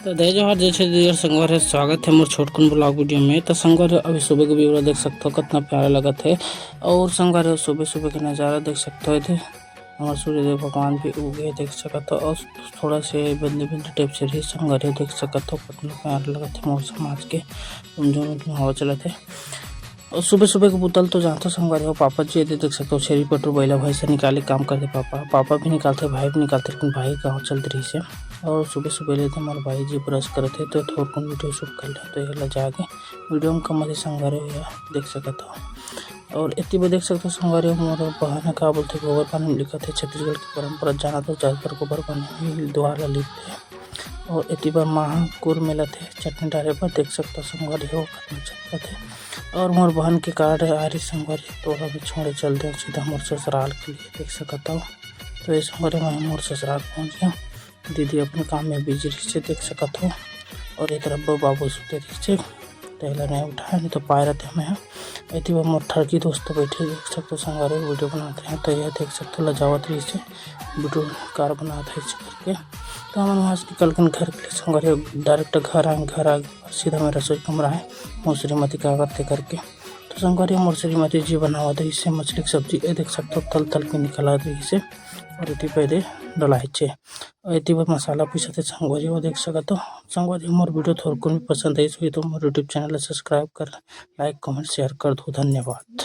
तो जय जोहार जय छे डियर संगवार है, स्वागत है मोर छोटकन ब्लॉग वीडियो में। तो संगवार अभी सुबह का व्यू देख सकते हो, कितना प्यारा लगा थे। और संगवार सुबह सुबह का नज़ारा देख सकते हो थे। हमारे सूर्यदेव भगवान भी उगे देख सकते हो। और थोड़ा से बदली बदली टाइप से रही संगवार देख सकते हो, कितना प्यारा लगा थे मौसम आज के जो हवा चला थे। और सुबह सुबह का बुतल तो जानते संगवारी हो, पापा जी ये देख सकते हो छेरी पटरू बैला भाई से निकाले काम करते। पापा भी निकालते, भाई भी निकालते, लेकिन भाई गाँव चलते रही से। और सुबह सुबह लेते हमारे भाई जी ब्रश करते तो थोड़ा कौन वीडियो शूट कर ले, तो ये जाके वीडियो में कम संगवारी हो देख सकते हो। और इतनी देख सकते हो संगवारी हो, मोर बहन का बोलते गोबर पानी लिखा थे। छत्तीसगढ़ की परंपरा जाना तो ज़्यादातर गोबर पानी द्वारा लिखते हैं। और इतनी बार महाकुर मेला थे चटनी डाले पर देख सकते हो संगवारी हो, कितना चलता थे। और मोर बहन के कार्ड आ रही संगवारी, तो अभी छोड़े चलते हैं सीधा मोर ससुराल के लिए देख सकता हूँ। तो इस संगवारी मैं मोर ससुराल पहुँच गया। दीदी अपने काम में बिजी रही से देख सकता हूँ। और एक तरफ बाबू सुते रही से, पहले नहीं उठाया, नहीं तो पाए रहते हमें। इतनी बार मोर ठरकी दोस्त बैठे देख सकते हो संगवारी वीडियो बनाते हैं। तो यह देख सकते हो लजावत रही से वीडियो कार बनाते हैं इस करके। तो हम वहाँ से निकल कर घर के लिए संगवारी डायरेक्ट घर आ गए। सीधा मेरा रसोई कमरा है, मोर श्रीमती का करते करके। तो संगवारी मोर श्रीमती जी बनावा दी इससे मछली की सब्जी, ये देख सकते हो तल के निकला दी से। और इतनी पहले डलाइचे और इतनी बार मसाला पीसते संगवारी वो देख सकते हो। संगवारी मोर वीडियो थोड़ा भी पसंद आई तो मोर यूट्यूब चैनल सब्सक्राइब कर, लाइक कमेंट शेयर कर दो। धन्यवाद।